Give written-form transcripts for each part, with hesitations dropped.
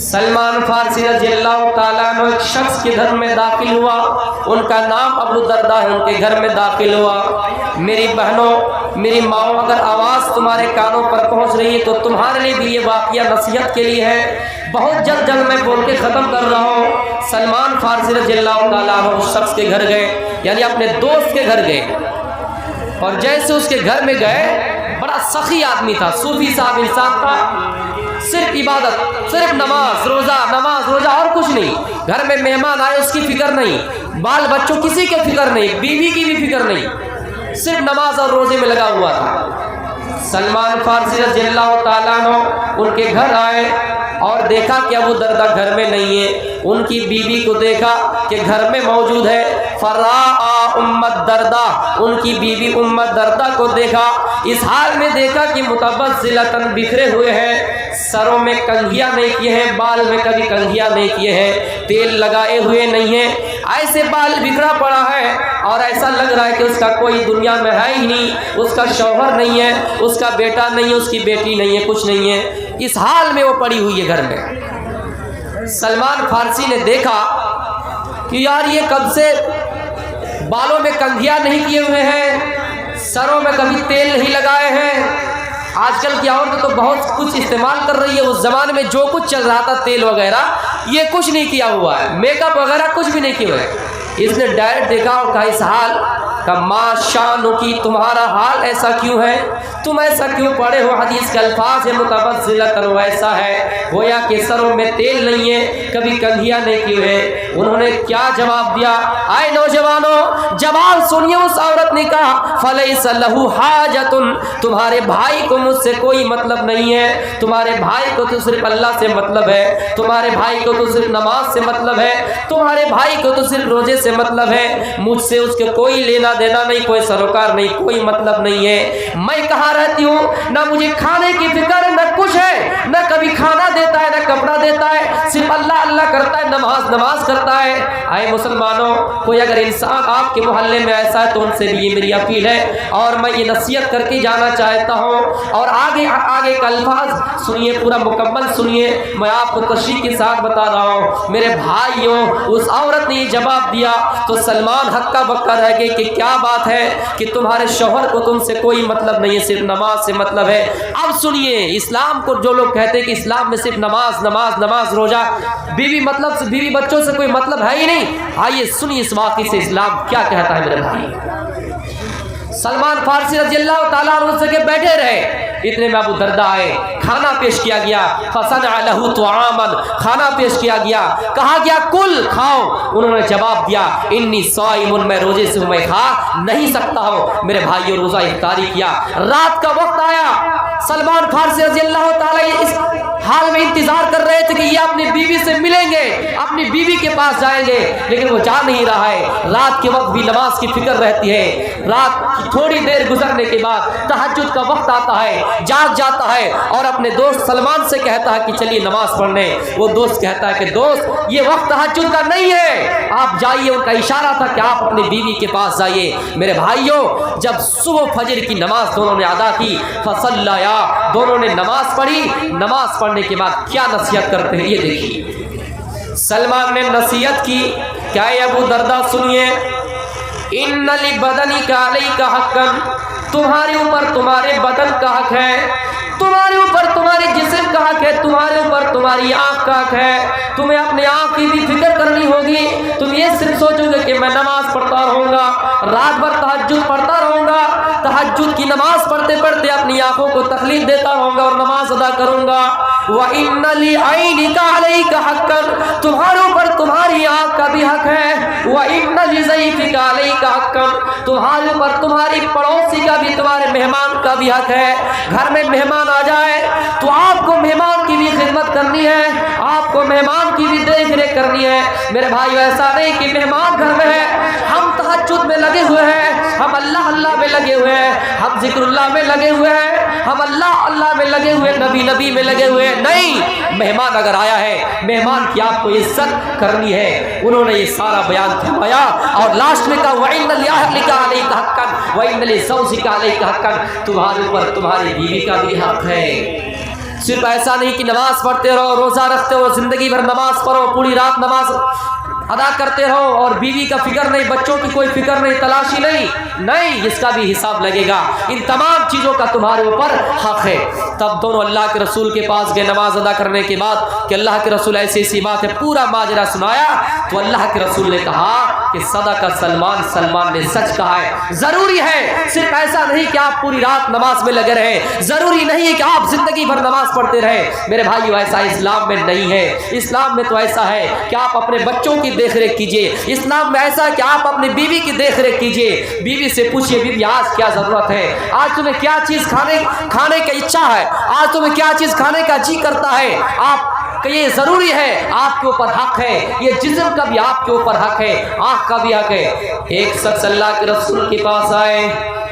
سلمان فارسی رضی اللہ تعالیٰ عنہ ایک شخص کے گھر میں داخل ہوا، ان کا نام ابو الدرداء ہے، ان کے گھر میں داخل ہوا۔ میری بہنوں، میری ماؤں، اگر آواز تمہارے کانوں پر پہنچ رہی ہے تو تمہارے لیے بھی یہ واقعہ نصیحت کے لیے ہے۔ بہت جلد میں بول کے ختم کر رہا ہوں۔ سلمان فارسی رضی اللہ تعالیٰ عنہ اس شخص کے گھر گئے، یعنی اپنے دوست کے گھر گئے، اور جیسے اس کے گھر میں گئے، بڑا سخی آدمی تھا، صوفی صاحب انسان تھا، صرف عبادت، صرف نماز روزہ اور کچھ نہیں۔ گھر میں مہمان آئے اس کی فکر نہیں، بال بچوں کسی کے فکر نہیں، بیوی کی بھی فکر نہیں، صرف نماز اور روزے میں لگا ہوا تھا۔ سلمان فارسی رضی اللہ تعالیٰ عنہ ان کے گھر آئے اور دیکھا کہ ابو الدرداء گھر میں نہیں ہے۔ ان کی بیوی کو دیکھا کہ گھر میں موجود ہے، فراآ ام الدرداء، ان کی بیوی ام الدرداء کو دیکھا، اس حال میں دیکھا کہ متبذلۃً بکھرے ہوئے ہیں، سروں میں کنگھیاں نہیں کیے ہیں، بال میں کبھی کنگھیاں نہیں کیے ہیں، تیل لگائے ہوئے نہیں ہیں، ایسے بال بکھرا پڑا ہے، اور ایسا لگ رہا ہے کہ اس کا کوئی دنیا میں ہے ہی نہیں، اس کا شوہر نہیں ہے، اس کا بیٹا نہیں ہے، اس کی بیٹی نہیں ہے، کچھ نہیں ہے، اس حال میں وہ پڑی ہوئی ہے گھر میں۔ سلمان فارسی نے دیکھا کہ یار یہ کب سے بالوں میں کنگھیاں نہیں کیے ہوئے ہیں، سروں میں کبھی تیل نہیں لگائے ہیں۔ آج کل کی عورت تو بہت کچھ استعمال کر رہی ہے، اس زمانے میں جو کچھ چل رہا تھا تیل وغیرہ، یہ کچھ نہیں کیا ہوا ہے، میک اپ وغیرہ کچھ بھی نہیں کیے ہوئے۔ اس نے ڈائریکٹ دیکھا اور کہا اس حال کا ما شانکی، تمہارا حال ایسا کیوں ہے، تم ایسا کیوں پڑے ہو؟ حدیث کے الفاظ ہے متبذلۃً، ویسا ہے گویا کہ سروں میں تیل نہیں ہے، کبھی کنگھیاں نہیں کیے ہوئے۔ انہوں نے کیا جواب دیا؟ آئے نوجوانوں جواب سنیے۔ اس عورت نے کہا فلیس لہ حاجۃ، تمہارے بھائی کو مجھ سے کوئی مطلب نہیں ہے، تمہارے بھائی کو تو صرف اللہ سے مطلب ہے، تمہارے بھائی کو تو صرف نماز سے مطلب ہے، تمہارے بھائی کو تو صرف روزے سے مطلب ہے، مجھ سے اس کے کوئی لینا دینا نہیں، کوئی سروکار نہیں، کوئی مطلب نہیں ہے۔ میں کہاں رہتی ہوں، نہ مجھے کھانے کی فکر ہے، نہ کچھ ہے، نہ کبھی کھانا دیتا ہے، نہ کپڑا دیتا ہے، صرف اللہ اللہ کرتا ہے، نماز کرتا ہے۔ اے مسلمانوں، کوئی اگر انسان آپ کے محلے میں ایسا ہے تو ان سے بھی یہ میری اپیل ہے، اور میں یہ نصیحت کر کے جانا چاہتا ہوں، اور آگے کا الفاظ سنیے، پورا مکمل سنیے، میں آپ کو تشریح کے ساتھ بتا رہا ہوں۔ میرے بھائیوں، اس عورت نے یہ جواب دیا تو سلمان ہکا بکا رہ گئے کہ کیا بات ہے کہ تمہارے شوہر کو تم سے کوئی مطلب نہیں ہے، صرف نماز سے مطلب ہے۔ اب سنیے، اسلام کو جو لوگ کہتے ہیں کہ اسلام میں صرف نماز روزہ، بیوی مطلب سے بیوی بچوں سے کوئی مطلب ہے ہی نہیں، آئیے سنیے اس واقعے سے اسلام کیا کہتا ہے میرے بھائی۔ سلمان فارسی رضی اللہ تعالیٰ عنہ سے کے بیٹھے رہے، اتنے میں ابو الدرداء آئے، کھانا پیش کیا گیا، فصنع لہ طعاما، کھانا پیش کیا گیا، کہا گیا کل کھاؤ، انہوں نے جواب دیا انی صائم، میں روزے سے ہوں، میں کھا نہیں سکتا ہوں۔ میرے بھائیوں، روزہ افطاری کیا، رات کا وقت آیا، سلمان فارسی رضی اللہ تعالیٰ اس حال میں انتظار کر رہے تھے کہ یہ اپنی بیوی سے ملیں گے، اپنی بیوی کے پاس جائیں گے، لیکن وہ جا نہیں رہا ہے۔ رات کے وقت بھی نماز کی فکر رہتی ہے، رات کی تھوڑی دیر گزرنے کے بعد تہجد کا وقت آتا ہے، جاگ جاتا ہے اور اپنے دوست سلمان سے کہتا ہے کہ چلیے نماز پڑھنے۔ وہ دوست کہتا ہے کہ دوست یہ وقت تہجد کا نہیں ہے، آپ جائیے، ان کا اشارہ تھا کہ آپ اپنی بیوی کے پاس جائیے۔ میرے بھائیوں، جب صبح فجر کی نماز دونوں نے ادا کی، فصلیا، دونوں نے نماز پڑھی، نماز پڑھنے کے بعد کیا نصیحت کرتے ہیں یہ دیکھیے۔ سلمان نے نصیحت کی، کیا اے ابو الدرداء سنیے، ان لبدنک علیک حقا، تمہارے اوپر تمہارے بدن کا حق ہے، تمہارے اوپر تمہارے جسم کا حق ہے، تمہارے اوپر تمہاری آنکھ کا حق ہے، تمہیں اپنے آنکھ کی بھی فکر کرنی ہوگی۔ تم یہ صرف سوچو گے کہ میں نماز پڑھتا رہوں گا، رات بھر تہجد پڑھتا رہوں گا، تہجد کی نماز پڑھتے پڑھتے اپنی آنکھوں کو تکلیف دیتا رہوں گا اور نماز ادا کروں گا۔ وَإِنَّ لِعَيْنِكَ عَلَيْكَ حَقًّا، تمہارے اوپر تمہاری آنکھ کا بھی حق ہے۔ وَإِنَّ لِضَيْفِكَ عَلَيْكَ حَقًّا، تمہارے اوپر تمہاری پڑوسی کا بھی، تمہارے مہمان کا بھی حق ہے۔ گھر میں مہمان آ جائے تو آپ کو مہمان کی بھی خدمت کرنی ہے، آپ کو مہمان کی بھی دیکھ ریکھ کرنی ہے۔ میرے بھائی، ایسا نہیں کہ مہمان گھر میں ہے، ہم تہجد میں لگے ہوئے ہیں، ہم اللہ اللہ میں لگے ہوئے ہیں، ہم ذکر اللہ میں لگے ہوئے ہیں، ہم اللہ اللہ میں لگے ہوئے، نبی میں لگے ہوئے ہیں۔ نہیں، مہمان اگر آیا ہے، مہمان کی آپ کو عزت کرنی ہے۔ انہوں نے یہ سارا بیان فرمایا اور لاسٹ میں کہا وَإِنَّ لِأَهْلِكَ عَلَيْكَ حَقًّا وَإِنَّ لِزَوْجِكَ عَلَيْكَ حَقًّا، تمہارے اوپر تمہاری بیوی کا بھی حق ہے۔ صرف ایسا نہیں کہ نماز پڑھتے رہو، روزہ رکھتے ہو، زندگی بھر نماز پڑھو، پوری رات نماز ادا کرتے رہو اور بیوی کا فکر نہیں، بچوں کی کوئی فکر نہیں، تلاشی نہیں، اس کا بھی حساب لگے گا۔ ان تمام چیزوں کا تمہارے اوپر حق ہے۔ تب دونوں اللہ کے رسول کے پاس گئے نماز ادا کرنے کے بعد کہ اللہ کے رسول ایسی بات ہے، پورا ماجرا سنایا تو اللہ کے رسول نے کہا کہ صدق سلمان نے سچ کہا ہے۔ ضروری ہے صرف ایسا نہیں کہ آپ پوری رات نماز میں لگے رہے، ضروری نہیں ہے کہ آپ زندگی بھر نماز پڑھتے رہے۔ میرے بھائیو ایسا اسلام میں نہیں ہے۔ اسلام میں تو ایسا ہے کہ آپ اپنے بچوں کی دیکھ ریکھ کیجئے، اسلام میں ایسا ہے کہ آپ اپنی بیوی کی دیکھ ریکھ کیجئے۔ بیوی سے پوچھئے بیوی آج کیا ضرورت ہے، آج تمہیں کیا چیز کھانے کی اچھا ہے، آج تمہیں کیا چیز کھانے کا جی کرتا ہے، آپ کہ یہ ضروری ہے، آپ کے اوپر حق ہے، یہ جسم کا بھی آپ کے اوپر حق ہے، آنکھ کا بھی حق ہے۔ ایک شخص اللہ کے رسول کے پاس آئے،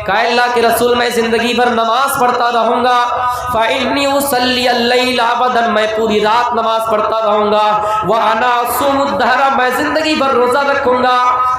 کہا اللہ کے رسول میں زندگی بھر نماز پڑھتا رہوں گا، فإني أصلي الليل أبدا، میں پوری رات نماز پڑھتا رہوں گا، وأنا أصوم الدهر، میں زندگی بھر روزہ رکھوں گا۔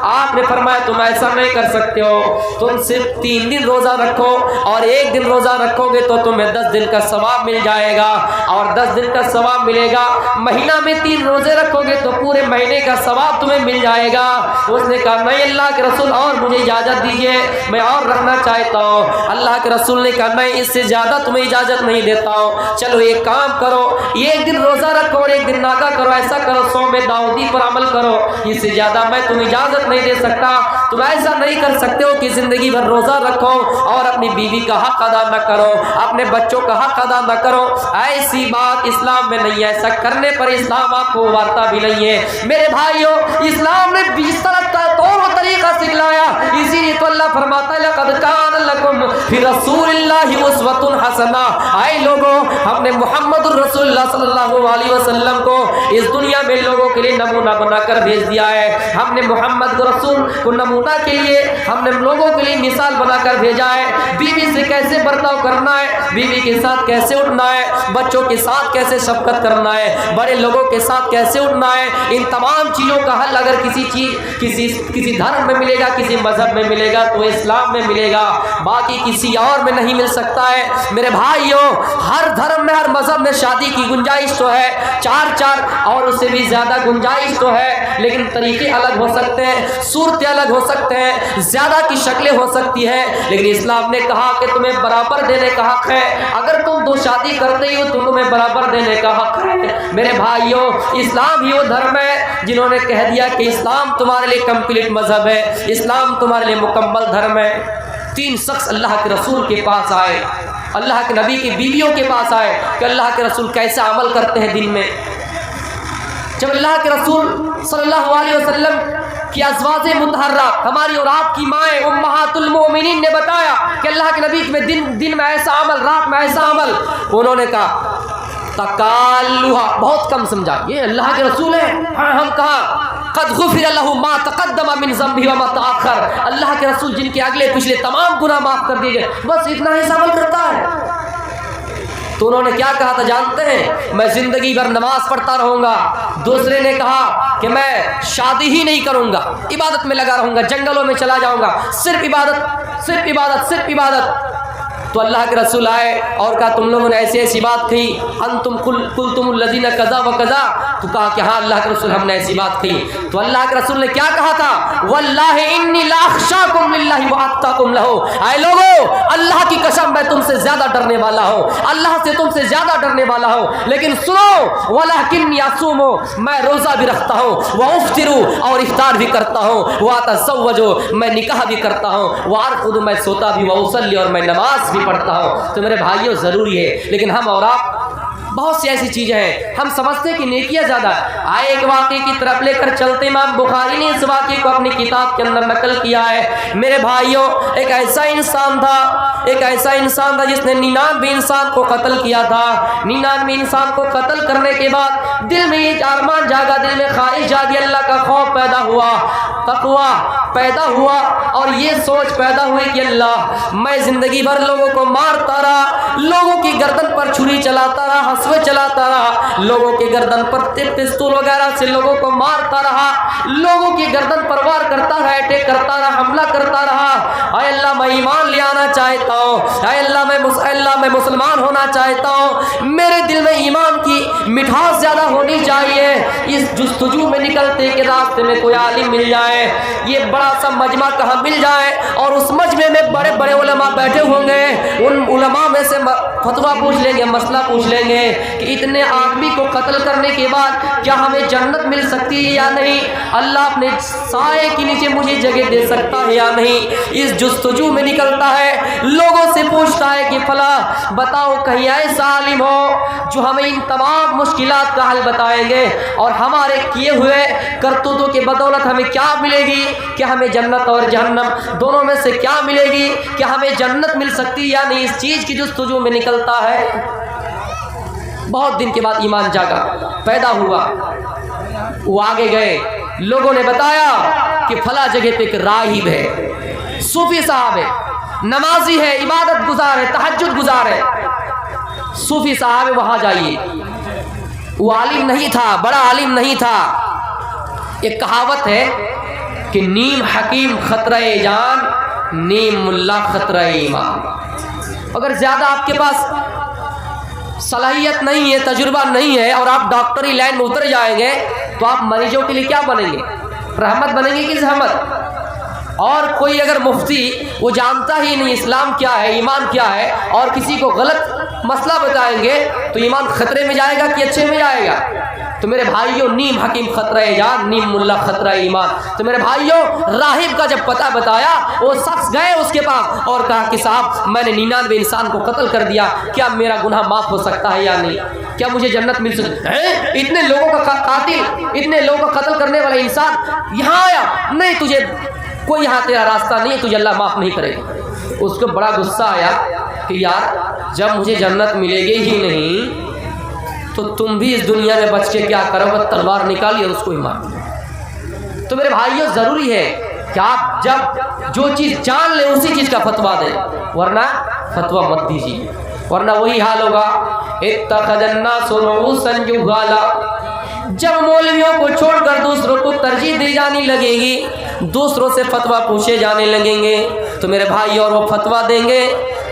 آپ نے فرمایا تم ایسا نہیں کر سکتے ہو، تم صرف 3 دن روزہ رکھو اور 1 دن روزہ رکھو گے تو تمہیں 10 دن کا ثواب مل جائے گا، اور 10 دن کا ثواب ملے گا۔ مہینہ میں 3 روزے رکھو گے تو پورے مہینے کا ثواب تمہیں مل جائے گا۔ اس نے کہا نہیں اللہ کے رسول اور مجھے اجازت دیجیے، میں اور رکھنا چاہتا ہوں۔ اللہ کے رسول نے کہا نہیں اس سے زیادہ تمہیں اجازت نہیں دیتا ہوں، چلو ایک کام کرو، 1 دن روزہ رکھو اور 1 دن ناگا کرو، ایسا کرو صوم داؤدی پر عمل کرو، اس سے زیادہ میں تمہیں اجازت نہیں دے سکتا۔ تم ایسا نہیں کر سکتے ہو کہ زندگی بھر روزہ رکھو اور اپنی بیوی کا حق ادا نہ کرو، اپنے بچوں کا حق ادا نہ کرو، ایسی بات اسلام میں نہیں ہے۔ ایسا کرنے پر اسلام آپ کو ابھارتا بھی نہیں ہے۔ میرے بھائیو اسلام نے اس طرح کا طور و طریقہ سکھلایا، اسی لیے تو اللہ فرماتا ہے لقد کان لکم فی رسول اللہ اسوۃ حسنہ، اے لوگوں ہم نے محمد الرسول اللہ صلی اللہ علیہ وسلم کو اس دنیا میں لوگوں کے لیے نمونہ بنا کر بھیج دیا ہے۔ ہم نے محمد کو رسول کو نمونہ کے لیے ہم نے لوگوں کے لیے مثال بنا کر بھیجا ہے، بیوی سے کیسے برتاؤ کرنا ہے، بیوی کے ساتھ کیسے اٹھنا ہے، بچوں کے ساتھ کیسے شفقت کرنا ہے، بڑے لوگوں کے ساتھ کیسے اٹھنا ہے۔ ان تمام چیزوں کا حل اگر کسی دھرم میں ملے گا، کسی مذہب میں ملے گا تو اسلام میں ملے گا، باقی کسی اور میں نہیں مل سکتا ہے۔ میرے بھائیوں ہر دھرم میں ہر مذہب میں شادی کی گنجائش تو ہے، 4 اور اس سے بھی زیادہ گنجائش تو ہے، لیکن طریقے الگ ہو سکتے ہیں، صورتیں الگ ہو سکتے ہیں، زیادہ کی شکلیں ہو سکتی ہیں، لیکن اسلام نے کہا کہ تمہیں برابر دینے کا حق ہے۔ اگر تم 2 شادی کرتے ہی ہو تو تمہیں برابر دینے کا حق ہے۔ میرے بھائیوں اسلام ہی وہ دھرم ہے جنہوں نے کہہ دیا کہ اسلام تمہارے لیے کمپلیٹ مذہب ہے، اسلام تمہارے لیے مکمل دھرم ہے۔ 3 شخص اللہ کے رسول کے پاس آئے، اللہ کے نبی کی بیویوں کے پاس آئے کہ اللہ کے رسول کیسا عمل کرتے ہیں دن میں۔ جب اللہ کے رسول صلی اللہ علیہ وسلم کی ازواج مطہرات ہماری اور آپ کی مائیں امہات المؤمنین نے بتایا کہ اللہ کے نبی میں دن میں ایسا عمل، رات میں ایسا عمل، انہوں نے کہا تکالوہا، بہت کم سمجھا، یہ اللہ کے رسول ہیں۔ ہم کہا قد غفر له ما تقدم من ذنبه وما تاخر، اللہ کے رسول جن کے اگلے پچھلے تمام گناہ معاف کر دیے گئے، بس اتنا ہی عمل کرتا ہے۔ تو انہوں نے کیا کہا تھا جانتے ہیں؟ میں زندگی بھر نماز پڑھتا رہوں گا۔ دوسرے نے کہا کہ میں شادی ہی نہیں کروں گا، عبادت میں لگا رہوں گا، جنگلوں میں چلا جاؤں گا، صرف عبادت صرف عبادت صرف عبادت۔ تو اللہ کے رسول آئے اور کہا تم لوگوں نے ایسی ایسی بات کہی، انتم قلتم الذین کذا وکذا، تو کہا کہ ہاں اللہ کے رسول ہم نے ایسی بات کہی۔ تو اللہ کے رسول نے کیا کہا تھا؟ واللہ انی لاخشاکم للہ واتقاکم لہ، اے لوگو اللہ کی قسم میں تم سے زیادہ ڈرنے والا ہوں، اللہ سے تم سے زیادہ ڈرنے والا ہوں، لیکن سنو ولکنی اصوم، میں روزہ بھی رکھتا ہوں، وافطر اور افطار بھی کرتا ہوں، واتزوج میں نکاح بھی کرتا ہوں، وارقد میں سوتا بھی، واصلی اور میں نماز بھی پڑھتا ہوں۔ تو میرے بھائیوں ضروری ہے، لیکن ہم اور آپ بہت سی ایسی چیزیں ہیں ہم سمجھتے ہیں کہ نیکیاں زیادہ آئے۔ ایک واقعے کی طرف لے کر چلتے، امام بخاری نے اس واقعے کو اپنی کتاب کے اندر نقل کیا ہے۔ میرے بھائیوں ایک ایسا انسان تھا جس نے 99 انسان کو قتل کیا تھا۔ 99 انسان کو قتل کرنے کے بعد دل میں یہ ارمان جاگا، دل میں خواہش جاگی، اللہ کا خوف پیدا ہوا، تقویٰ پیدا ہوا، اور یہ سوچ پیدا ہوئی کہ اللہ میں زندگی بھر لوگوں کو مارتا رہا، لوگوں کی گردن پر چھری چلاتا رہا، ہسوے چلاتا رہا، لوگوں کی گردن پر پستول وغیرہ سے لوگوں کو مارتا رہا، لوگوں کی گردن پر وار کرتا رہا، اٹیک کرتا رہا، حملہ کرتا رہا۔ اے اللہ میں ایمان لے آنا چاہتا ہوں، اے اللہ میں مسلمان ہونا چاہتا ہوں، میرے دل میں ایمان کی مٹھاس زیادہ ہونی چاہیے۔ اس جستجو میں نکلتے کہ راستے میں کوئی عالم مل جائے، یہ بڑا سا مجمع کہاں مل جائے اور اس مجمع میں بڑے بڑے علماء بیٹھے ہوں گے، ان علماء میں سے فتویٰ پوچھ لیں گے، مسئلہ پوچھ لیں گے کہ اتنے آدمی کو قتل کرنے کے بعد کیا ہمیں جنت مل سکتی ہے یا نہیں، اللہ اپنے سائے کے نیچے مجھے جگہ دے سکتا ہے یا نہیں۔ اس جستجو میں نکلتا ہے، لوگوں سے پوچھتا ہے کہ فلاں بتاؤ کہیں ایسا عالم ہو جو ہمیں ان تمام مشکلات کا حل بتائیں گے اور ہمارے کیے ہوئے کرتوتوں کے بدولت ہمیں کیا ملے گی، کہ ہمیں جنت اور جہنم دونوں میں سے کیا ملے گی، کہ ہمیں جنت مل سکتی یا نہیں، اس چیز کی جستجو میں نکلتا ہے۔ بہت دن کے بعد ایمان جاگا، پیدا ہوا، وہ آگے گئے، لوگوں نے بتایا کہ فلاں جگہ پہ ایک راہب ہے، صوفی صاحب ہے، نمازی ہے، عبادت گزار ہے، تہجد گزار ہے، صوفی صاحب ہے، وہاں جائیے۔ وہ عالم نہیں تھا، بڑا عالم نہیں تھا۔ ایک کہاوت ہے کہ نیم حکیم خطرہ جان، نیم ملا خطرہ ایمان۔ اگر زیادہ آپ کے پاس صلاحیت نہیں ہے، تجربہ نہیں ہے اور آپ ڈاکٹری لائن میں اتر جائیں گے تو آپ مریضوں کے لیے کیا بنیں گے؟ رحمت بنیں گے کہ زحمت؟ اور کوئی اگر مفتی وہ جانتا ہی نہیں اسلام کیا ہے، ایمان کیا ہے، اور کسی کو غلط مسئلہ بتائیں گے تو ایمان خطرے میں جائے گا کہ اچھے میں جائے گا؟ تو میرے بھائیوں، نیم حکیم خطرہ جان، نیم ملا خطرہ ایمان۔ تو میرے بھائیوں، راہب کا جب پتہ بتایا، وہ شخص گئے اس کے پاس اور کہا کہ صاحب میں نے 99 انسان کو قتل کر دیا، کیا میرا گناہ معاف ہو سکتا ہے یا نہیں؟ کیا مجھے جنت مل سکتی ہے؟ اتنے لوگوں کا قاتل، اتنے لوگوں کا قتل کرنے والا انسان یہاں آیا؟ نہیں، تجھے کوئی یہاں تیرا راستہ نہیں ہے، تجھے اللہ معاف نہیں کرے گا۔ اس کو بڑا غصہ آیا کہ یار جب مجھے جنت ملے گی ہی نہیں تو تم بھی اس دنیا میں بچ کے کیا کرو گے؟ تلوار نکالی اور اس کو ہی مار دیا۔ تو میرے بھائیوں، ضروری ہے کہ آپ جب جو چیز جان لیں اسی چیز کا فتویٰ دیں، ورنہ فتویٰ مت دیجیے، ورنہ وہی حال ہوگا۔ اتخذ الناس رؤوسا جہالا، جب مولویوں کو چھوڑ کر دوسروں کو ترجیح دی جانے لگے گی، دوسروں سے فتویٰ پوچھے جانے لگیں گے تو میرے بھائی اور وہ فتویٰ دیں گے،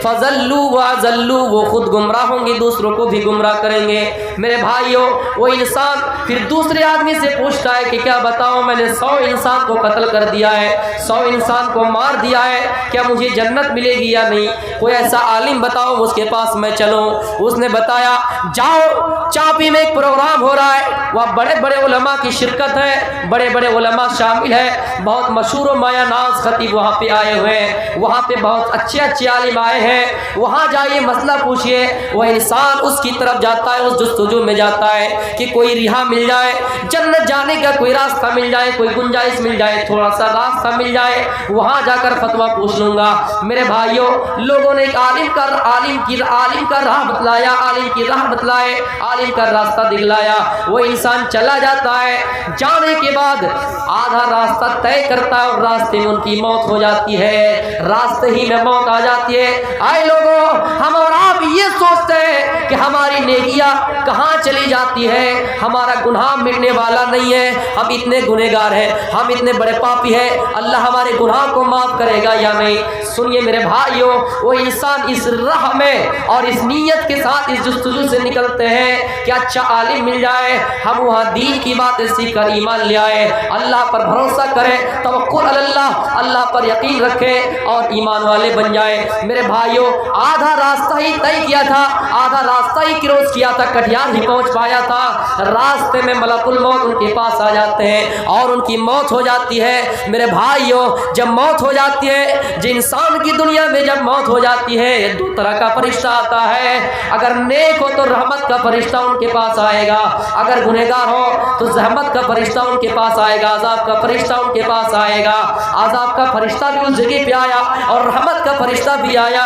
فضلوا وضلوا، وہ خود گمراہ ہوں گے، دوسروں کو بھی گمراہ کریں گے۔ میرے بھائیوں، وہ انسان پھر دوسرے آدمی سے پوچھتا ہے کہ کیا بتاؤں، میں نے 100 انسان کو قتل کر دیا ہے، 100 انسان کو مار دیا ہے، کیا مجھے جنت ملے گی یا نہیں؟ کوئی ایسا عالم بتاؤ اس کے پاس میں چلوں۔ اس نے بتایا جاؤ، چاپی میں ایک پروگرام ہو رہا ہے، وہاں بڑے بڑے علماء کی شرکت ہے، بڑے بڑے علماء شامل ہیں، بہت مشہور و مایہ ناز خطیب وہاں پہ آئے ہوئے ہیں، وہاں پہ بہت اچھے اچھے عالم آئے ہیں، وہاں جائیے، مسئلہ پوچھئے۔ وہ انسان اس کی طرف جاتا ہے، اس جستجو میں جاتا ہے کہ کوئی رہا مل جائے، جنت جانے کا کوئی راستہ مل جائے، کوئی گنجائش مل جائے، تھوڑا سا راستہ مل جائے، وہاں جا کر فتویٰ پوچھ لوں گا۔ میرے بھائیوں، لوگوں نے ایک عالم کا راہ بتلایا، عالم کی راہ بتلائے، عالم کا راستہ دکھلایا، وہ انسان چلا جاتا ہے، جانے کے بعد آدھا راستہ طے کرتا ہے اور راستے میں ان کی موت ہو جاتی ہے، راستے ہی میں موت آ جاتی ہے۔ آئے لوگوں، ہم اور آپ یہ سوچتے ہیں کہ ہماری نیکیاں کہاں چلی جاتی ہے، ہمارا گناہ مٹنے والا نہیں ہے، ہم اتنے گنہگار ہیں، ہم اتنے بڑے پاپی ہیں، اللہ ہمارے گناہ کو معاف کرے گا یا نہیں؟ سنیے میرے بھائیوں، وہ انسان اس راہ میں اور اس نیت کے ساتھ اس جستجو سے نکلتے ہیں کہ اچھا عالم مل جائے، ہم وہاں دین کی باتیں سیکھ کر ایمان لے آئے، اللہ پر بھروسہ کریں، توکل علی اللہ، اللہ پر یقین رکھیں اور ایمان والے بن جائیں۔ میرے بھائیوں، آدھا راستہ ہی طے کیا تھا، آدھا راستہ ہی کراس کیا تھا، کٹیہار ہی پہنچ پایا تھا، راستے میں ملک الموت ان کے پاس آ جاتے ہیں اور ان کی موت ہو جاتی ہے۔ میرے بھائیوں، جب موت ہو جاتی ہے، جو انسان کی دنیا میں جب موت ہو جاتی ہے، دو طرح کا فرشتہ آتا ہے، اگر نیک ہو تو رحمت کا فرشتہ ان کے پاس آئے گا، اگر گنہگار ہو تو زحمت کا فرشتہ ان کے پاس آئے گا، عذاب کا فرشتہ ان کے پاس آئے گا۔ عذاب کا فرشتہ بھی اس جگہ پہ آیا اور رحمت کا فرشتہ بھی آیا،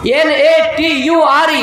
NATURE,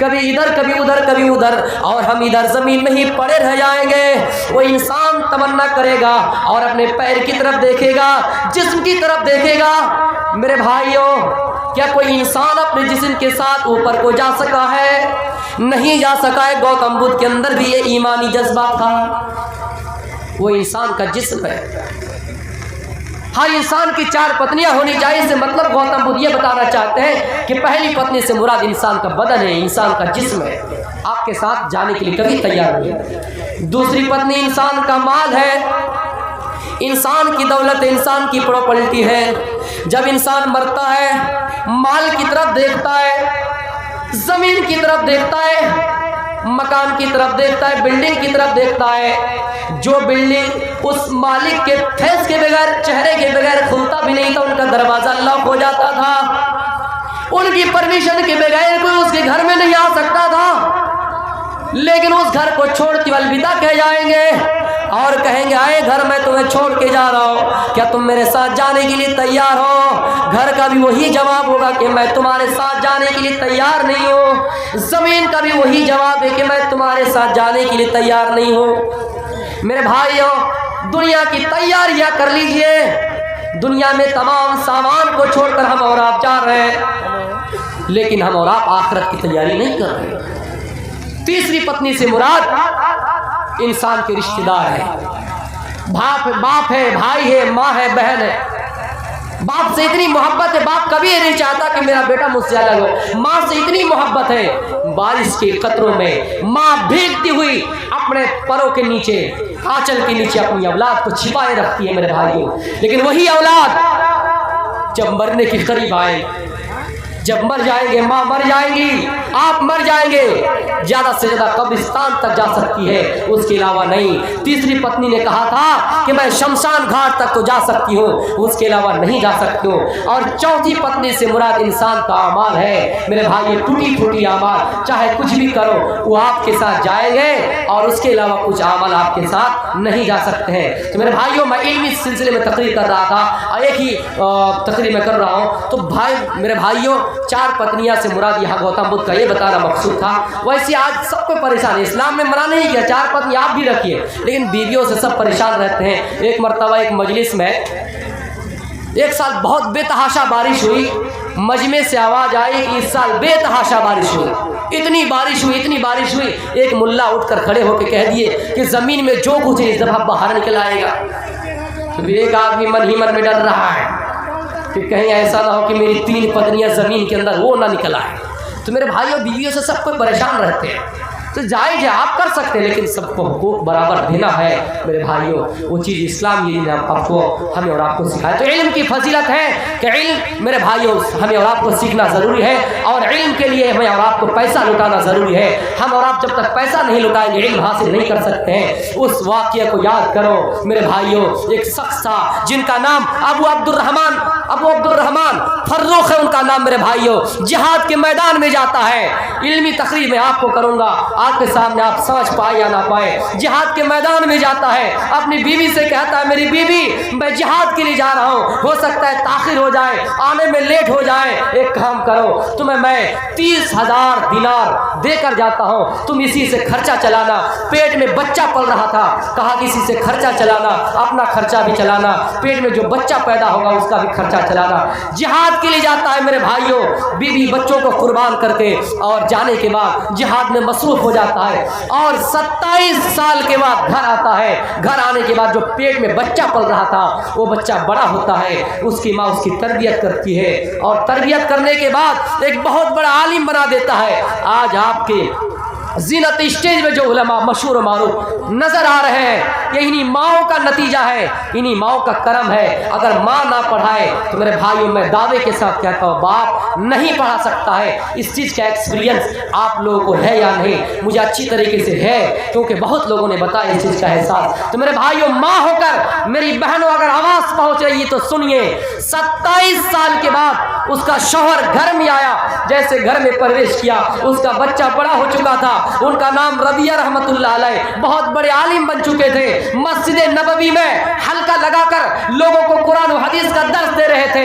کبھی ادھر کبھی ادھر کبھی ادھر، اور ہم ادھر زمین میں ہی پڑے رہ جائیں گے۔ وہ انسان تمنا کرے گا اور اپنے پیر کی طرف دیکھے گا، جسم کی طرف دیکھے گا۔ میرے بھائیوں، کیا کوئی انسان اپنے جسم کے ساتھ اوپر کو جا سکا ہے؟ نہیں جا سکا ہے۔ گوتم بدھ کے اندر بھی یہ ایمانی جذبہ تھا، وہ انسان کا جسم ہے۔ ہر انسان کی 4 پتنیاں ہونی چاہیے، اس سے مطلب گوتم بدھ یہ بتانا چاہتے ہیں کہ پہلی پتنی سے مراد انسان کا بدن ہے، انسان کا جسم ہے، آپ کے ساتھ جانے کے لیے کبھی تیار نہیں۔ دوسری پتنی انسان کا مال ہے، انسان کی دولت، انسان کی پراپرٹی ہے۔ جب انسان مرتا ہے مال کی طرف دیکھتا ہے، زمین کی طرف دیکھتا ہے، مکان کی طرف دیکھتا ہے، بلڈنگ کی طرف دیکھتا ہے۔ جو بلڈنگ اس مالک کے فیس کے بغیر، چہرے کے بغیر کھلتا بھی نہیں تھا، ان کا دروازہ لاک ہو جاتا تھا، ان کی پرمیشن کے بغیر کوئی اس کے گھر میں نہیں آ سکتا تھا، لیکن اس گھر کو چھوڑ کے الوداع کہہ جائیں گے اور کہیں گے آئے گھر میں تمہیں چھوڑ کے جا رہا ہوں، کیا تم میرے ساتھ جانے کے لیے تیار ہو؟ گھر کا بھی وہی جواب ہوگا کہ میں تمہارے ساتھ جانے کے لیے تیار نہیں ہوں۔ زمین کا بھی وہی جواب ہے کہ میں تمہارے ساتھ جانے کے لیے تیار نہیں ہوں۔ میرے بھائیوں، دنیا کی تیاریاں کر لیجئے، دنیا میں تمام سامان کو چھوڑ کر ہم اور آپ جا رہے ہیں، لیکن ہم اور آپ آخرت کی تیاری نہیں کر رہے۔ تیسری پتنی سے مراد انسان کے رشتہ دار ہے، باپ ہے، بھائی ہے، ماں ہے، بہن ہے۔ باپ سے اتنی محبت ہے، باپ کبھی نہیں چاہتا کہ میرا بیٹا مجھ سے الگ ہو۔ ماں سے اتنی محبت ہے، بارش کے قطروں میں ماں بھیگتی ہوئی اپنے پروں کے نیچے، آنچل کے نیچے اپنی اولاد کو چھپائے رکھتی ہے میرے بھائیوں۔ لیکن وہی اولاد جب مرنے کے قریب آئے، جب مر جائیں گے، ماں مر جائیں گی، آپ مر جائیں گے، زیادہ سے زیادہ قبرستان تک جا سکتی ہے، اس کے علاوہ نہیں۔ تیسری پتنی نے کہا تھا کہ میں شمشان گھاٹ تک تو جا سکتی ہوں، اس کے علاوہ نہیں جا سکتی ہوں۔ اور چوتھی پتنی سے مراد انسان کا اعمال ہے میرے بھائی، ٹوٹی پھوٹی اعمال، چاہے کچھ بھی کرو وہ آپ کے ساتھ جائیں گے اور اس کے علاوہ کچھ اعمال آپ کے ساتھ نہیں جا سکتے ہیں۔ تو میرے بھائیوں، میں علمی سلسلے میں تقریر کر رہا تھا اور ایک ہی تقریر میں کر رہا ہوں، تو بھائی میرے بھائیوں، 4 پتنیاں سے مراد یہاں گوتم بدھ کا یہ بتانا مقصود تھا۔ ویسے آج سب کو پریشان ہے، اسلام میں منع نہیں کیا 4 پتنی آپ بھی رکھیے، لیکن بیویوں سے سب پریشان رہتے ہیں۔ ایک مرتبہ ایک مجلس میں ایک سال بہت بے تحاشا بارش ہوئی، مجمع سے آواز آئی کہ اس سال بے تحاشا بارش ہوئی، اتنی بارش ہوئی، اتنی بارش ہوئی۔ ایک ملا اٹھ کر کھڑے ہو کے کہہ دیے کہ زمین میں جو کچھ ہے اس دفعہ باہر نکل آئے گا۔ تو پھر ایک آدمی من ہی من میں ڈر رہا ہے کہ کہیں ایسا نہ ہو کہ میری 3 پتنیاں زمین کے اندر وہ نہ نکل آئے۔ تو میرے بھائیوں، بیویوں سے سب کو پریشان رہتے ہیں، تو جائز ہے، آپ کر سکتے ہیں، لیکن سب کو حقوق برابر دینا ہے میرے بھائیوں۔ وہ چیز اسلام یہ آپ کو، ہمیں اور آپ کو سکھایا۔ تو علم کی فضیلت ہے کہ علم میرے بھائیوں ہمیں اور آپ کو سیکھنا ضروری ہے، اور علم کے لیے ہمیں اور آپ کو پیسہ لٹانا ضروری ہے۔ ہم اور آپ جب تک پیسہ نہیں لٹائیں گے علم حاصل نہیں کر سکتے ہیں۔ اس واقعے کو یاد کرو میرے بھائیوں، ایک شخص تھا جن کا نام ابو عبد الرحمن فروخ ہے ان کا نام میرے بھائیوں، جہاد کے میدان میں جاتا ہے۔ علمی تقریر میں آپ کو کروں گا، آپ کے سامنے آپ سمجھ پائے یا نہ پائے۔ جہاد کے میدان میں جاتا ہے، اپنی بیوی سے کہتا ہے میری بیوی میں جہاد کے لیے جا رہا ہوں، ہو سکتا ہے تاخیر ہو جائے، آنے میں لیٹ ہو جائے، ایک کام کرو تمہیں میں 30,000 دینار دے کر جاتا ہوں، تم اسی سے خرچہ چلانا۔ پیٹ میں بچہ پل رہا تھا، کہا کہ اسی سے خرچہ چلانا، اپنا خرچہ بھی چلانا، پیٹ میں جو بچہ پیدا ہوگا اس کا بھی خرچہ چلانا۔ جہاد کے لیے جاتا ہے میرے بھائیوں، بیوی بچوں کو قربان کر کے، اور جانے کے بعد جہاد میں مصروف ہو جاتا ہے، اور 27 سال کے بعد گھر آتا ہے۔ گھر آنے کے بعد جو پیٹ میں بچہ پل رہا تھا وہ بچہ بڑا ہوتا ہے، اس کی ماں اس کی تربیت کرتی ہے، اور تربیت کرنے کے بعد ایک بہت بڑا عالم بنا دیتا ہے۔ آج آپ کے زینت اسٹیج میں جو علماء مشہور و معروف نظر آ رہے ہیں، یہ انہی ماؤں کا نتیجہ ہے، انہی ماؤں کا کرم ہے۔ اگر ماں نہ پڑھائے تو میرے بھائیوں میں دعوے کے ساتھ کہتا ہوں باپ نہیں پڑھا سکتا ہے۔ اس چیز کا ایکسپیرینس آپ لوگوں کو ہے یا نہیں؟ مجھے اچھی طریقے سے ہے، کیونکہ بہت لوگوں نے بتایا اس چیز کا احساس۔ تو میرے بھائیوں، ماں ہو کر میری بہنوں اگر آواز پہنچ رہی ہے تو سنیے، 27 سال کے بعد اس کا شوہر گھر میں آیا، جیسے گھر میں پرویش کیا اس کا بچہ بڑا ہو چکا تھا، ان کا نام ربیہ رحمت اللہ علیہ، بہت بڑے عالم بن چکے تھے، مسجد نبوی میں حلقہ لگا کر لوگوں کو قرآن و حدیث کا درس دے رہے تھے۔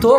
2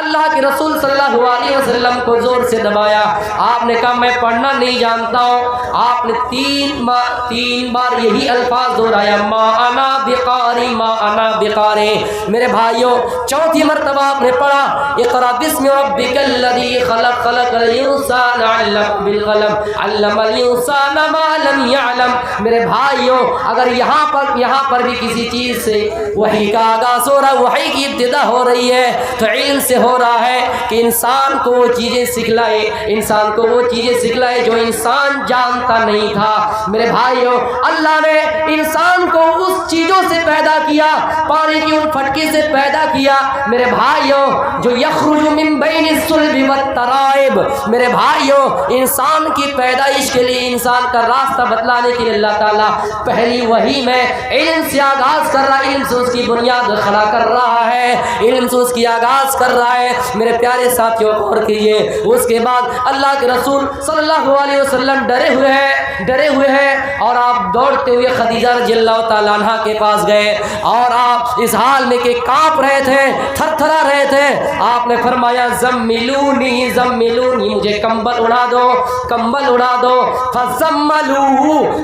اللہ کے رسول صلی اللہ علیہ وسلم کو زور سے دبایا. آپ نے کہا میں پڑھنا نہیں جانتا ہوں. آپ نے تین بار یہی الفاظ دہرایا ما انا بقاری ما انا بقاری. میرے بھائیوں چوتھی مرتبہ آپ نے پڑھا اقرا بسم ربک الذی خلق خلق الانسان علم بالقلم علم الانسان ما لم يعلم. میرے بھائیوں اگر یہاں پر بھی کسی چیز سے وحی کا آغاز ہو رہا ہے, وحی کی ابتدا ہو رہی ہے, تو علم سے ہو رہا ہے کہ انسان کو وہ چیزیں سکھلائے جو انسان جانتا نہیں تھا. میرے بھائیوں اللہ نے انسان کو اس چیزوں سے پیدا کیا, پانی کی ان پھٹکی سے پیدا کیا میرے بھائیوں جو یخرج من بین الصلب والترائب. میرے بھائیوں انسان کی پیدائش کے لیے, انسان کا راستہ بتلانے کے لیے اللہ تعالیٰ پہلی وحی میں علم سے آغاز کر رہا ہے, علم سے اس کی بنیاد کھڑا کر رہا ہے, علم سے اس کی آغاز کر رہا ہے. میرے پیارے ساتھیوں غور کیجیے, اس کے بعد اللہ کے رسول صلی اللہ علیہ وسلم ڈرے ہوئے ہیں اور آپ دوڑتے ہوئے خدیجہ رضی اللہ تعالیٰ عنہ کے پاس گئے اور آپ اس حال میں کہ کانپ رہے تھے, تھر تھرا رہے تھے. آپ نے فرمایا زملونی زملونی, مجھے کمبل اڑا دو.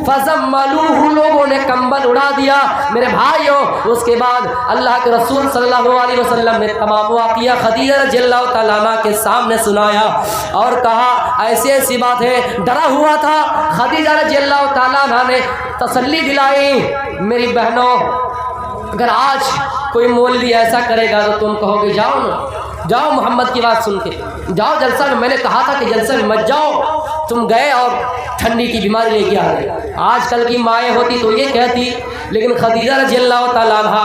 فزملوہ, لوگوں نے کمبل اڑا دیا. میرے بھائیوں اس کے بعد اللہ کے رسول صلی اللہ علیہ وسلم نے تمام واقعہ خدیجہ رضی اللہ تعالیٰ عنہ کے سامنے سنایا اور کہا ایسی بات ہے. ڈرا ہوا تھا, خدیجہ رضی اللہ تعالیٰ عنہ نے تسلی دلائی. میری بہنوں اگر آج کوئی مولوی ایسا کرے گا تو تم کہو گے جاؤ محمد کی بات سن کے جاؤ جلسہ میں. میں نے کہا تھا کہ جلسہ میں مت جاؤ. تم گئے اور ٹھنڈی کی بیماری لے کے آ گئے. آج کل کی مائیں ہوتی تو یہ کہتی, لیکن خدیجہ رضی اللہ تعالیٰ عنہ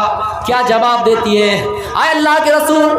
کیا جواب دیتی ہے, اے اللہ کے رسول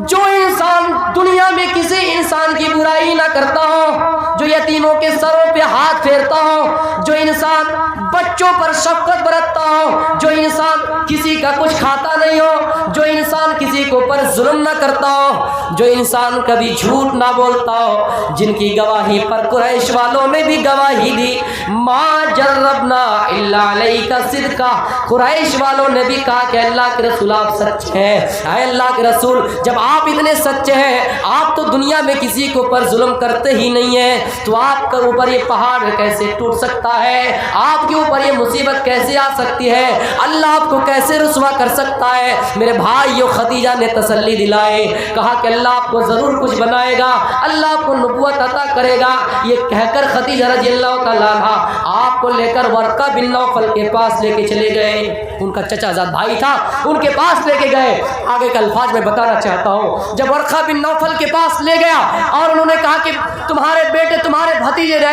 جو انسان دنیا میں کسی انسان کی برائی نہ کرتا ہو, جو یتیموں کے سروں پہ ہاتھ پھیرتا ہو, جو انسان بچوں پر شفقت برتتا ہو, جو انسان کسی کا کچھ کھاتا نہیں ہو, جو انسان کسی کے اوپر ظلم نہ کرتا ہو, جو انسان کبھی جھوٹ نہ بولتا ہو, جن کی گواہی پر قریش والوں نے بھی گواہی دی ما جربنا الا علیک صدقا. قریش والوں نے بھی کہا کہ اللہ کے رسول آپ سچ ہیں. اے اللہ کے رسول جب آپ اتنے سچے ہیں, آپ تو دنیا میں کسی کے اوپر ظلم کرتے ہی نہیں ہیں, تو آپ کے اوپر یہ پہاڑ کیسے ٹوٹ سکتا ہے, آپ کے اوپر یہ مصیبت کیسے آ سکتی ہے, اللہ آپ کو کیسے رسوا کر سکتا ہے. میرے بھائیو خدیجہ نے تسلی دلائے, کہا کہ اللہ آپ کو ضرور کچھ بنائے گا, اللہ آپ کو نبوت عطا کرے گا. یہ کہہ کر خدیجہ رضی اللہ تعالیٰ عنہ آپ کو لے کر ورقہ بن نوفل کے پاس لے کے چلے گئے. ان کا چچا زاد بھائی تھا, ان کے پاس لے کے گئے. آگے کا الفاظ میں بتانا چاہتا ہوں. جب ورقہ بن نوفل کے پاس لے گیا اور انہوں نے کہا کہ تمہارے بیٹے تمہارے بھتیجے نے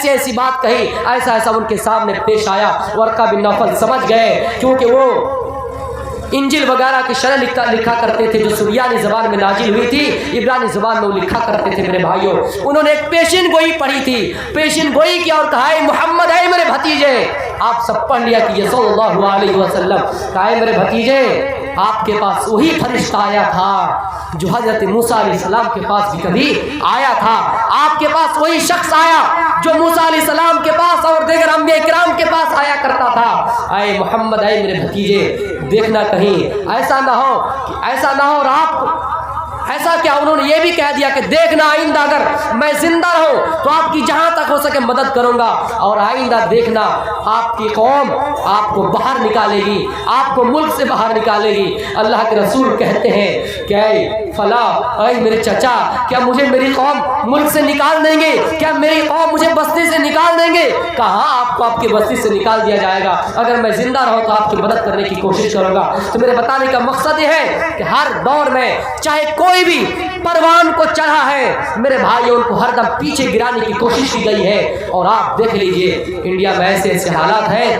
ایسی بات کہی, ایسا ان کے سامنے پیش آیا. ورقہ بن نوفل سمجھ گئے, کیونکہ وہ انجیل وغیرہ کی شرح لکھا کرتے تھے جو سریانی زبان میں نازل ہوئی تھی, عبرانی زبان میں وہ لکھا کرتے تھے. میرے بھائیوں انہوں نے ایک پیشین گوئی پڑھی تھی, پیشین گوئی کی اور کہا اے محمد, اے میرے بھتیجے, آپ سب پڑھ لیا کہ یہ صلی اللہ علیہ وسلم, کہا اے میرے بھتیجے آپ کے پاس وہی فرشتہ آیا تھا جو حضرت موسیٰ علیہ السلام کے پاس بھی کبھی آیا تھا. آپ کے پاس وہی شخص آیا جو موسیٰ علیہ السلام کے پاس اور دیگر انبیاء کرام کے پاس آیا کرتا تھا. اے محمد, اے میرے بھتیجے, دیکھنا کہیں ایسا نہ ہو اور آپ ایسا کیا. انہوں نے یہ بھی کہہ دیا کہ دیکھنا آئندہ اگر میں زندہ رہوں تو آپ کی جہاں تک ہو سکے مدد کروں گا, اور آئندہ دیکھنا آپ کی قوم آپ کو باہر نکالے گی, آپ کو ملک سے باہر نکالے گی. اللہ کے رسول کہتے ہیں کہ اے فلاں, اے میرے چچا, کیا مجھے میری قوم ملک سے نکال دیں گے, کیا میری قوم مجھے بستی سے نکال دیں گے؟ کہاں آپ کو آپ کی بستی سے نکال دیا جائے گا, اگر میں زندہ رہوں تو آپ کی مدد کرنے کی کوشش کروں گا. تو میرے بتانے کا مقصد یہ ہے کہ ہر دور میں چاہے کوئی بھی پروان کو چڑھا ہے, میرے بھائیوں ان کو ہر دم پیچھے گرانے کی کوشش کی گئی ہے. اور آپ دیکھ لیجئے انڈیا میں ایسے حالات ہیں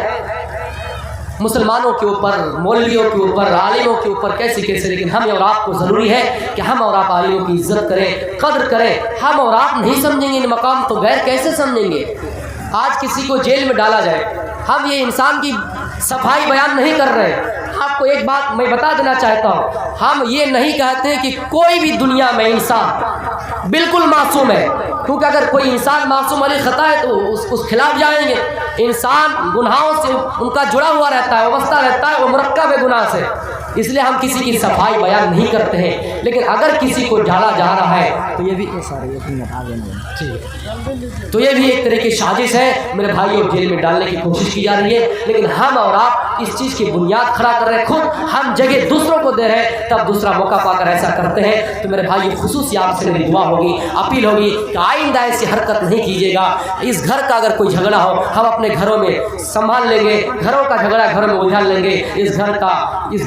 مسلمانوں کے اوپر, مولویوں کے اوپر, عالموں کے اوپر کیسے, لیکن ہم اور آپ کو ضروری ہے کہ ہم اور آپ عالموں کی عزت کریں, قدر کریں. ہم اور آپ نہیں سمجھیں گے ان مقام تو غیر کیسے سمجھیں گے. آج کسی کو جیل میں ڈالا جائے, ہم یہ انسان کی صفائی بیان نہیں کر رہے. آپ کو ایک بات میں بتا دینا چاہتا ہوں, ہم یہ نہیں کہتے کہ کوئی بھی دنیا میں انسان بالکل معصوم ہے, کیونکہ اگر کوئی انسان معصوم علی خطا ہے تو اس خلاف جائیں گے. انسان گناہوں سے ان کا جڑا ہوا رہتا ہے, وابستہ رہتا ہے, وہ مرکب ہے گناہ سے. اس لیے ہم کسی کی صفائی بیان نہیں کرتے ہیں، لیکن اگر کسی کو جانا جا رہا ہے تو یہ بھی ایک طرح کی سازش ہے میرے بھائیوں، جیل میں ڈالنے کی کوشش کی جا رہی ہے، لیکن ہم اور آپ اس چیز کی بنیاد کھڑا کر رہے ہیں، خود ہم جگہ دوسروں کو دے رہے ہیں، تب دوسرا موقع پا کر ایسا کرتے ہیں۔ تو میرے بھائیوں خصوصی آپ سے میری دعا ہوگی، اپیل ہوگی کہ آئندہ ایسی حرکت نہیں کیجیے گا۔ اس گھر کا اگر کوئی جھگڑا ہو ہم اپنے گھروں میں سنبھال لیں گے، گھروں کا جھگڑا گھروں میں الجھا لیں گے، اس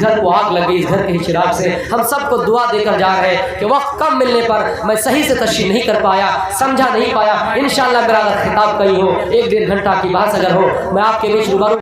گھر کو آگ لگے، اس گھر کے چراغ سے ہم سب کو دعا دے کر جا رہے ہیں کہ وقت کم ملنے پر میں صحیح سے تشریح نہیں کر پایا، سمجھا نہیں پایا، انشاءاللہ میرا اگر خطاب کہیں ہو 1-1.5 گھنٹہ کی بحث اگر ہو میں آپ کے بیچ روبرو